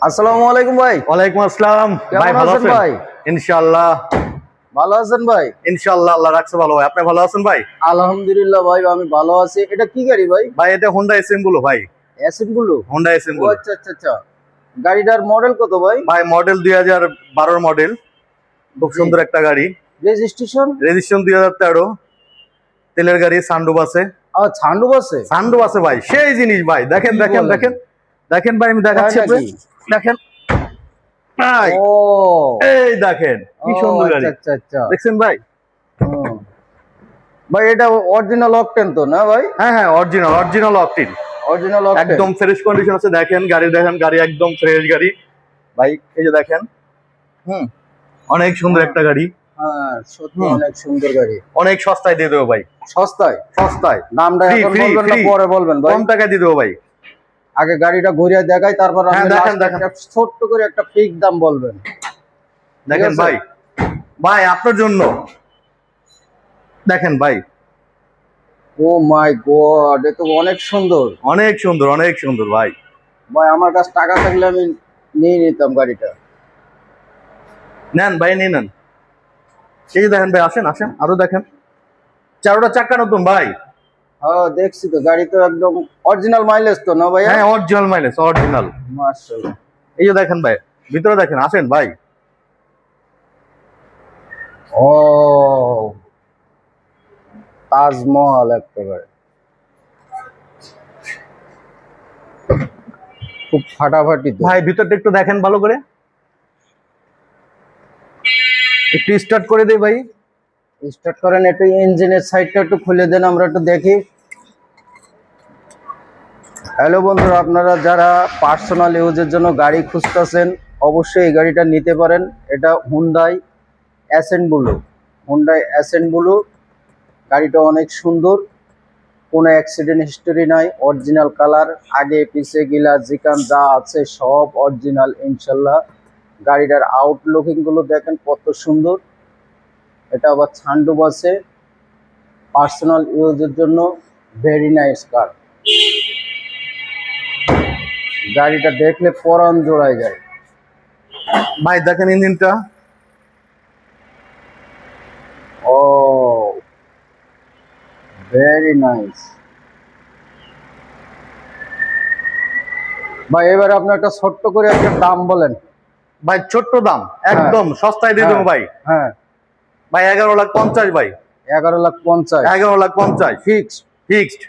আসসালামু আলাইকুম ভাই। ওয়ালাইকুম আসসালাম। ভাই কেমন ভালো আছেন আছেন? ভাই? ইনশাআল্লাহ। ভালো আছেন ভাই? ইনশাআল্লাহ আল্লাহ রাখছে ভালো। ভাই আপনি ভালো আছেন ভাই? আলহামদুলিল্লাহ ভাই, আমি ভালো আছি। এটা কি গাড়ি ভাই? ভাই এটা হোন্ডা এসএম গুলো ভাই। অ্যাসেট গুলো? হোন্ডা এসএম ও গুলো। আচ্ছা আচ্ছা আচ্ছা। গাড়িটার মডেল কত ভাই? ভাই মডেল 2012 মডেল। খুব জি। সুন্দর একটা গাড়ি। রেজিস্ট্রেশন? রেজিস্ট্রেশন 2013। তেলের গাড়ি, সানরুফ আছে। ছান্ডু আছে? সানরুফ আছে ভাই। সেই জিনিস ভাই। দেখেন কি দেখেন বলেন? দেখেন। দেখেন ভাই আমি দেখাচ্ছি তাই আপনাকে। নাকি? দেখেন। ভাই ও এই দেখেন কি ও, সুন্দর আচ্ছা গাড়ি। আচ্ছা আচ্ছা। দেখছেন ভাই? হুম। ভাই এটা অরিজিনাল অকটেন তো না ভাই? হ্যাঁ হ্যাঁ, original original octane. Original octane. একদম ফ্রেশ কন্ডিশন আছে। দেখেন গাড়ি, দেখেন গাড়ি একদম ফ্রেশ গাড়ি ভাই। এই যে দেখেন, অনেক সুন্দর একটা গাড়ি। হ্যাঁ সত্যি হুম। অনেক সুন্দর গাড়ি। অনেক সস্তায় দিয়ে দেবো ভাই। সস্তায়? সস্তায় দামটা Free, এখন free, বলবেন না free। পরে বলবেন ভাই? কম টাকায় দিয়ে দেবো ভাই। আগে গাড়িটা ঘুরিয়ে দেখাই, তারপর হ্যাঁ, আপনি দেখেন, last এ দেখেন। একটা ছোট্ট করে একটা ফিক দাম বলবেন। দেখেন আছে? ভাই, ভাই আপনার জন্য দেখেন ভাই। ও মাই গড, এ তো অনেক সুন্দর। অনেক সুন্দর, অনেক সুন্দর ভাই। ভাই আমার কাছে টাকা থাকলে আমি নিয়ে নিতাম গাড়িটা। নেন ভাই, নিয়ে নেন। এই যে দেখেন ভাই, আসেন আসেন, আরো দেখেন। চারোটা চাক্কা নতুন ভাই। হ্যাঁ দেখছি তো, গাড়ি তো একদম অরিজিনাল মাইলেজ তো না ভাইয়া? হ্যাঁ অরিজিনাল মাইলেজ, অরিজিনাল। মাশাআল্লাহ। এই যে দেখেন ভাই, ভিতরে দেখেন, আসেন ভাই। ও তাজমহল একেবারে, খুব ফাটাফাটি তো। ভাই ভিতরটা একটু দেখেন ভালো করে। একটু স্টার্ট করে দেই ভাই। স্টার্ট করেন, একটু ইঞ্জিনের সাইডটা একটু খুলে দেন, আমরা একটু দেখি। হ্যালো বন্ধুরা, আপনারা যারা পার্সোনাল ইউজের জন্য গাড়ি খুঁজতেছেন অবশ্যই এই গাড়িটা নিতে পারেন। এটা Hyundai accent blue. Hyundai accent blue গাড়িটা অনেক সুন্দর, কোনো অ্যাক্সিডেন্ট হিস্টোরি নাই, অরিজিনাল কালার, আগে পিছে গিলা জিকান যা আছে সব অরিজিনাল ইনশাল্লাহ। গাড়িটার আউটলুকিংগুলো দেখেন কত সুন্দর। এটা আবার ছান্ডুপ আছে, পার্সোনাল ইউজের জন্য ভেরি নাইস কার। গাড়িটা দেখলে পরাণ জোড়ায় যায়। ভাই দেখেন ইঞ্জিনটা। ও ভেরি নাইস ভাই। এবার আপনি একটা ছোট্ট করে একটা দাম বলেন। ভাই ছোট্ট দাম, একদম সস্তায় দিয়ে দেবো ভাই। হ্যাঁ ভাই 11,50,000 ভাই। 11,50,000 11,50,000 ফিক্সড। ফিক্সড।